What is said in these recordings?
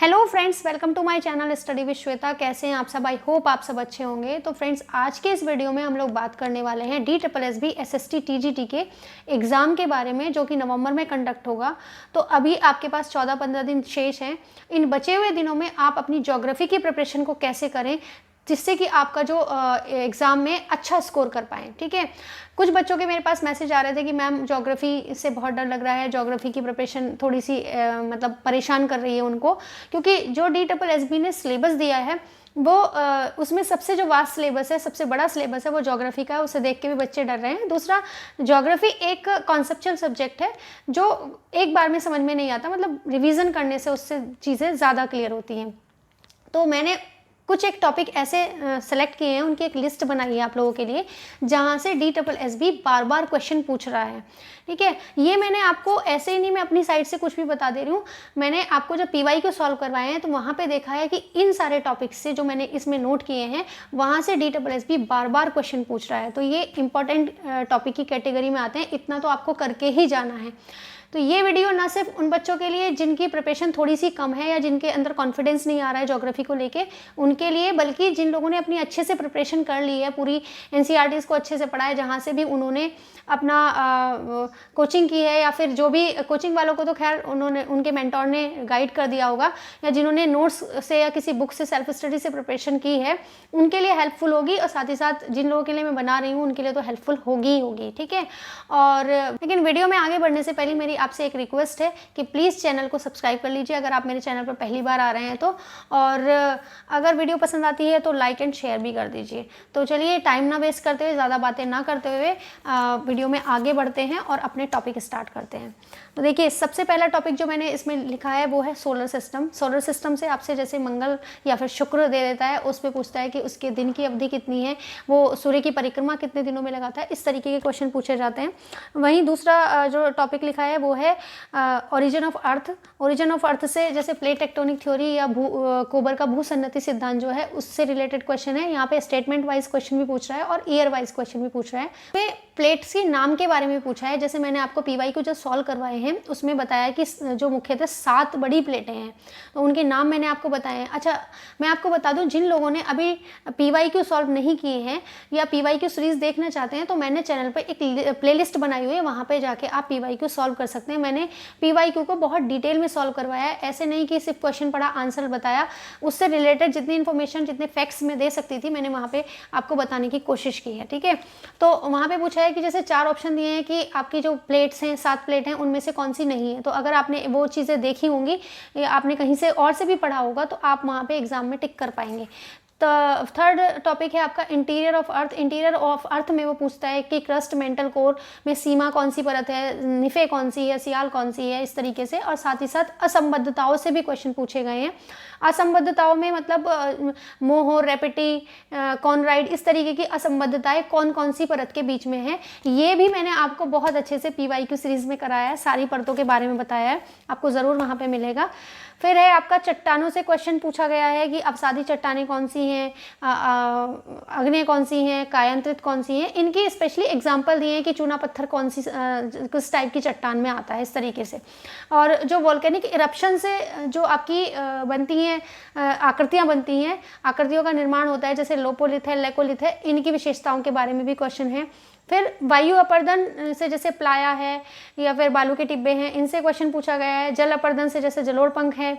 Hello friends, welcome to my channel study with Shweta. कैसे हैं आप सब? आई होप आप सब अच्छे होंगे। तो फ्रेंड्स, आज के इस वीडियो में हम लोग बात करने वाले हैं DSSB SST TGT के एग्ज़ाम के बारे में, जो कि नवंबर में कंडक्ट होगा। तो अभी आपके पास 14-15 दिन शेष हैं। इन बचे हुए दिनों में आप अपनी ज्योग्राफी की प्रिपरेशन को कैसे करें जिससे कि आपका जो एग्ज़ाम में अच्छा स्कोर कर पाएँ। ठीक है, कुछ बच्चों के मेरे पास मैसेज आ रहे थे कि मैम ज्योग्राफी से बहुत डर लग रहा है, ज्योग्राफी की प्रिपरेशन थोड़ी सी मतलब परेशान कर रही है उनको, क्योंकि जो DSSB ने सिलेबस दिया है वो उसमें सबसे जो वास्ट सिलेबस है, सबसे बड़ा सिलेबस है वो ज्योग्राफी का है। उसे देख के भी बच्चे डर रहे हैं। दूसरा, ज्योग्राफी एक कॉन्सेप्चुअल सब्जेक्ट है जो एक बार में समझ में नहीं आता, मतलब रिविज़न करने से उससे चीज़ें ज़्यादा क्लियर होती हैं। तो मैंने कुछ एक टॉपिक ऐसे सेलेक्ट किए हैं, उनकी एक लिस्ट बनाई है आप लोगों के लिए, जहाँ से DSSB बार बार क्वेश्चन पूछ रहा है। ठीक है, ये मैंने आपको ऐसे ही नहीं, मैं अपनी साइड से कुछ भी बता दे रही हूँ। मैंने आपको जब PY सॉल्व करवाए हैं तो वहाँ पे देखा है कि इन सारे टॉपिक्स से जो मैंने इसमें नोट किए हैं, वहाँ से DSSB बार बार क्वेश्चन पूछ रहा है। तो ये इंपॉर्टेंट टॉपिक की कैटेगरी में आते हैं, इतना तो आपको करके ही जाना है। तो ये वीडियो ना सिर्फ उन बच्चों के लिए जिनकी प्रिपरेशन थोड़ी सी कम है या जिनके अंदर कॉन्फिडेंस नहीं आ रहा है ज्योग्राफी को लेके, उनके लिए, बल्कि जिन लोगों ने अपनी अच्छे से प्रिपरेशन कर ली है, पूरी NCERTs को अच्छे से पढ़ा है, जहाँ से भी उन्होंने अपना कोचिंग की है, या फिर जो भी कोचिंग वालों को तो खैर उन्होंने, उनके मेंटोर ने गाइड कर दिया होगा, या जिन्होंने नोट्स से या किसी बुक से सेल्फ स्टडी से प्रिपरेशन की है, उनके लिए हेल्पफुल होगी। और साथ ही साथ जिन लोगों के लिए मैं बना रही हूँ उनके लिए तो हेल्पफुल होगी ही होगी। ठीक है, और लेकिन वीडियो में आगे बढ़ने से पहले मेरी आपसे एक रिक्वेस्ट है कि प्लीज़ चैनल को सब्सक्राइब कर लीजिए अगर आप मेरे चैनल पर पहली बार आ रहे हैं तो, और अगर वीडियो पसंद आती है तो लाइक एंड शेयर भी कर दीजिए। तो चलिए, टाइम ना वेस्ट करते हुए, ज़्यादा बातें ना करते हुए वीडियो में आगे बढ़ते हैं और अपने टॉपिक स्टार्ट करते हैं। तो देखिए, सबसे पहला टॉपिक जो मैंने इसमें लिखा है वो है सोलर सिस्टम। सोलर सिस्टम से आपसे जैसे मंगल या फिर शुक्र दे देता है, उस पर पूछता है कि उसके दिन की अवधि कितनी है, वो सूर्य की परिक्रमा कितने दिनों में लगाता है, इस तरीके के क्वेश्चन पूछे जाते हैं। वहीं दूसरा जो टॉपिक लिखा है वो है origin of earth. Origin of earth से जैसे प्लेट टेक्टोनिक थ्योरी या कोबर का भूसन्नति सिद्धांत जो है, उससे रिलेटेड क्वेश्चन है। यहाँ पे स्टेटमेंट वाइज क्वेश्चन भी पूछ रहा है और ईयर वाइज क्वेश्चन भी पूछ रहा है। प्लेट्स के नाम के बारे में पूछा है। जैसे मैंने आपको PY को जो सॉल्व करवाए हैं उसमें बताया कि जो मुख्यतः 7 बड़ी प्लेटें हैं, तो उनके नाम मैंने आपको बताए हैं। अच्छा, मैं आपको बता दूं, जिन लोगों ने अभी PY सॉल्व नहीं किए हैं या PY सीरीज देखना चाहते हैं, तो मैंने चैनल पर एक प्लेलिस्ट बनाई हुई है, वहाँ पर जाके आप PY सॉल्व कर सकते हैं। मैंने PY को बहुत डिटेल में सॉल्व करवाया है, ऐसे नहीं कि सिर्फ क्वेश्चन पढ़ा आंसर बताया। उससे रिलेटेड जितनी इन्फॉर्मेशन, जितने फैक्ट्स मैं दे सकती थी, मैंने वहाँ पे आपको बताने की कोशिश की है। ठीक है, तो वहाँ पे पूछा है कि जैसे 4 ऑप्शन दिए हैं कि आपकी जो प्लेट्स हैं, 7 प्लेट हैं, उनमें से कौन सी नहीं है। तो अगर आपने वो चीज़ें देखी होंगी या आपने कहीं से और से भी पढ़ा होगा तो आप वहाँ पे एग्जाम में टिक कर पाएंगे। तो थर्ड टॉपिक है आपका interior of earth. Interior of earth में वो पूछता है कि क्रस्ट, मेंटल कोर में सीमा कौन सी परत है, निफे कौन सी है, सियाल कौन सी है, इस तरीके से। और साथ ही साथ असंबद्धताओं से भी क्वेश्चन पूछे गए हैं। असंबद्धताओं में मतलब मोहो, रेपिटी, कॉनराइड, इस तरीके की असंबद्धताएं कौन कौन सी परत के बीच में है, ये भी मैंने आपको बहुत अच्छे से PY सीरीज में कराया है, सारी परतों के बारे में बताया है, आपको ज़रूर वहाँ पे मिलेगा। फिर है आपका चट्टानों से क्वेश्चन पूछा गया है कि अवसादी चट्टानें कौन सी हैं, आग्नेय कौन सी हैं, कायांतरित कौन सी हैं। इनकी स्पेशली एग्जांपल दिए हैं कि चूना पत्थर कौन सी किस टाइप की चट्टान में आता है, इस तरीके से। और जो वोल्केनिक इरप्शन से जो आपकी बनती हैं आकृतियाँ बनती हैं, आकृतियों का निर्माण होता है, जैसे लोपोलिथ है, लेकोलिथ है, इनकी विशेषताओं के बारे में भी क्वेश्चन है। फिर वायु अपर्दन से जैसे प्लाया है या फिर बालू के टिब्बे हैं, इनसे क्वेश्चन पूछा गया है। जल अपर्दन से जैसे जलोढ़ पंख है,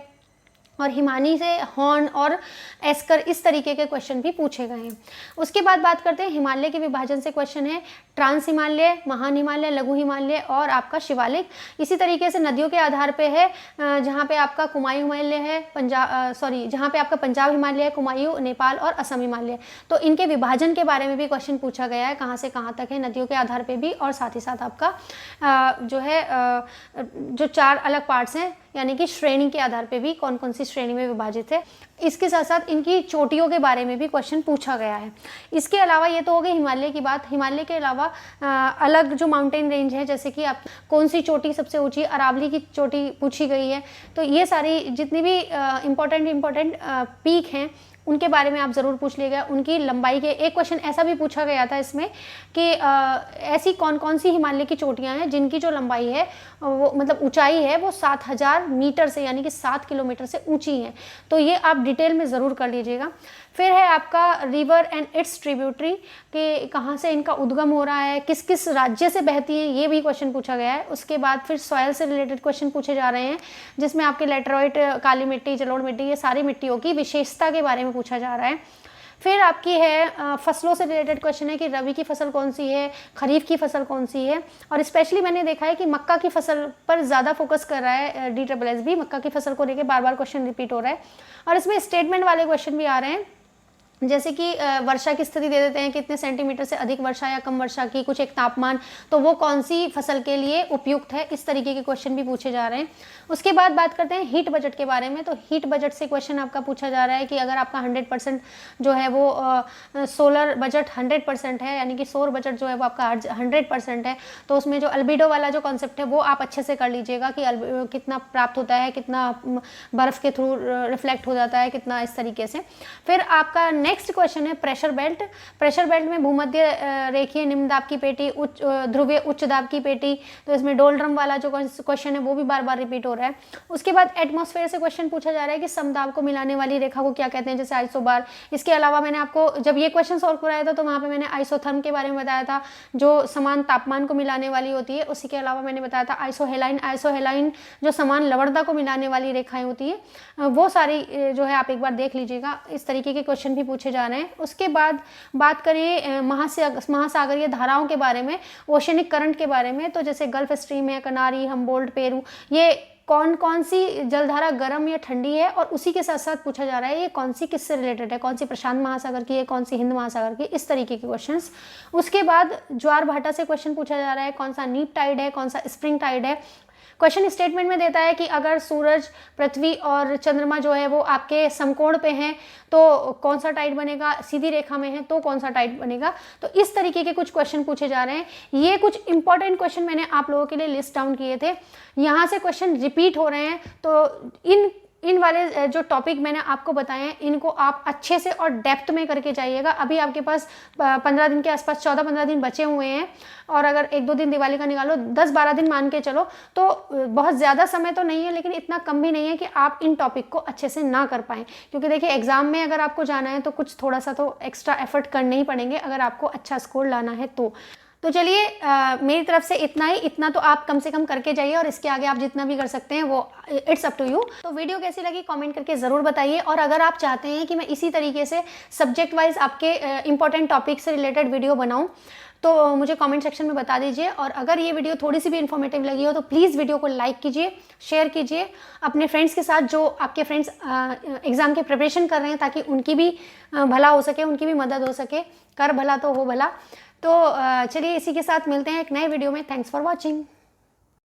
और हिमानी से हॉर्न और एस्कर, इस तरीके के क्वेश्चन भी पूछे गए हैं। उसके बाद बात करते हैं हिमालय के विभाजन से क्वेश्चन है। ट्रांस हिमालय, महान हिमालय, लघु हिमालय और आपका शिवालिक। इसी तरीके से नदियों के आधार पे है, जहाँ पे आपका कुमायूं हिमालय है, जहाँ पे आपका पंजाब हिमालय है, कुमायूं, नेपाल और असम हिमालय। तो इनके विभाजन के बारे में भी क्वेश्चन पूछा गया है, कहाँ से कहाँ तक है, नदियों के आधार पर भी। और साथ ही साथ आपका जो है जो 4 अलग पार्ट्स हैं, यानी कि श्रेणी के आधार पे भी कौन कौन सी श्रेणी में विभाजित है। इसके साथ साथ इनकी चोटियों के बारे में भी क्वेश्चन पूछा गया है। इसके अलावा ये तो हो गई हिमालय की बात। हिमालय के अलावा अलग जो माउंटेन रेंज है, जैसे कि आप कौन सी चोटी सबसे ऊंची, अरावली की चोटी पूछी गई है। तो ये सारी जितनी भी इम्पोर्टेंट पीक हैं उनके बारे में आप ज़रूर पूछ लीजिएगा। उनकी लंबाई के एक क्वेश्चन ऐसा भी पूछा गया था इसमें कि ऐसी कौन कौन सी हिमालय की चोटियाँ हैं जिनकी जो लंबाई है वो मतलब ऊंचाई है वो 7000 मीटर से यानी कि 7 किलोमीटर से ऊंची है। तो ये आप डिटेल में ज़रूर कर लीजिएगा। फिर है आपका रिवर एंड इट्स ट्रिब्यूटरी कि कहाँ से इनका उद्गम हो रहा है, किस किस राज्य से बहती हैं, ये भी क्वेश्चन पूछा गया है। उसके बाद फिर सॉयल से रिलेटेड क्वेश्चन पूछे जा रहे हैं जिसमें आपके लेटराइट, काली मिट्टी, जलोढ़ मिट्टी, ये सारी मिट्टियों की विशेषता के बारे में पूछा जा रहा है। फिर आपकी है फसलों से रिलेटेड क्वेश्चन है कि रबी की फसल कौन सी है, खरीफ की फसल कौन सी है। और स्पेशली मैंने देखा है कि मक्का की फसल पर ज़्यादा फोकस कर रहा है DSSB, मक्का की फसल को लेकर बार बार क्वेश्चन रिपीट हो रहा है। और इसमें स्टेटमेंट वाले क्वेश्चन भी आ रहे हैं जैसे कि वर्षा की स्थिति दे देते हैं, कितने सेंटीमीटर से अधिक वर्षा या कम वर्षा की, कुछ एक तापमान, तो वो कौन सी फसल के लिए उपयुक्त है, इस तरीके के क्वेश्चन भी पूछे जा रहे हैं। उसके बाद बात करते हैं हीट बजट के बारे में। तो हीट बजट से क्वेश्चन आपका पूछा जा रहा है कि अगर आपका 100% जो है वो सोलर बजट 100% है, यानी कि सौर बजट जो है वो आपका 100% है, तो उसमें जो अल्बिडो वाला जो कॉन्सेप्ट है वो आप अच्छे से कर लीजिएगा कि कितना प्राप्त होता है, कितना बर्फ़ के थ्रू रिफ्लेक्ट हो जाता है, कितना इस तरीके से। फिर आपका नेक्स्ट क्वेश्चन है प्रेशर बेल्ट। प्रेशर बेल्ट में भूमध्य रेखीय निम्न दाब की पेटी, उच्च ध्रुवीय उच्च दाब की पेटी, तो इसमें डोलड्रम वाला जो क्वेश्चन है वो भी बार बार रिपीट हो रहा है। उसके बाद एटमॉस्फेयर से क्वेश्चन पूछा जा रहा है कि समदाब को मिलाने वाली रेखा को क्या कहते हैं, जैसे आइसोबार। इसके अलावा मैंने आपको जब ये क्वेश्चन सॉल्व कराया था तो वहाँ पे मैंने आइसोथर्म के बारे में बताया था जो समान तापमान को मिलाने वाली होती है। उसी के अलावा मैंने बताया था आइसोहेलाइन। आइसोहेलाइन जो समान लवणता को मिलाने वाली रेखाएं होती है, वो सारी जो है आप एक बार देख लीजिएगा। इस तरीके के क्वेश्चन भी पूछे जा रहे हैं। उसके बाद बात करें महासागरीय धाराओं के बारे में, ओशनिक करंट के बारे में, तो जैसे गल्फ स्ट्रीम है, कनारी, हम्बोल्ट, पेरू, ये कौन कौन सी जलधारा गर्म या ठंडी है। और उसी के साथ साथ पूछा जा रहा है ये कौन सी किससे रिलेटेड है, कौन सी प्रशांत महासागर की है, कौन सी हिंद महासागर की, इस तरीके के क्वेश्चंस। उसके बाद ज्वार भाटा से क्वेश्चन पूछा जा रहा है कौन सा नीप टाइड है, कौन सा स्प्रिंग टाइड है। क्वेश्चन स्टेटमेंट में देता है कि अगर सूरज, पृथ्वी और चंद्रमा जो है वो आपके समकोण पे हैं तो कौन सा टाइड बनेगा, सीधी रेखा में है तो कौन सा टाइड बनेगा। तो इस तरीके के कुछ क्वेश्चन पूछे जा रहे हैं। ये कुछ इंपॉर्टेंट क्वेश्चन मैंने आप लोगों के लिए लिस्ट डाउन किए थे। यहाँ से क्वेश्चन रिपीट हो रहे हैं, तो इन वाले जो टॉपिक मैंने आपको बताए हैं इनको आप अच्छे से और डेप्थ में करके जाइएगा। अभी आपके पास 15 दिन के आसपास, 14-15 दिन बचे हुए हैं, और अगर 1-2 दिन दिवाली का निकालो, 10-12 दिन मान के चलो, तो बहुत ज़्यादा समय तो नहीं है लेकिन इतना कम भी नहीं है कि आप इन टॉपिक को अच्छे से ना कर पाएँ। क्योंकि देखिए एग्जाम में अगर आपको जाना है तो कुछ थोड़ा सा तो एक्स्ट्रा एफर्ट करने ही पड़ेंगे अगर आपको अच्छा स्कोर लाना है तो चलिए मेरी तरफ से इतना ही। इतना तो आप कम से कम करके जाइए, और इसके आगे आप जितना भी कर सकते हैं वो इट्स अप टू यू। तो वीडियो कैसी लगी कमेंट करके ज़रूर बताइए। और अगर आप चाहते हैं कि मैं इसी तरीके से सब्जेक्ट वाइज आपके इंपॉर्टेंट टॉपिक से रिलेटेड वीडियो बनाऊँ तो मुझे कमेंट सेक्शन में बता दीजिए। और अगर ये वीडियो थोड़ी सी भी इन्फॉर्मेटिव लगी हो तो प्लीज़ वीडियो को लाइक कीजिए, शेयर कीजिए अपने फ्रेंड्स के साथ, जो आपके फ्रेंड्स एग्ज़ाम के प्रिपरेशन कर रहे हैं, ताकि उनकी भी भला हो सके, उनकी भी मदद हो सके। कर भला तो हो भला। तो चलिए इसी के साथ मिलते हैं एक नए वीडियो में। Thanks for watching.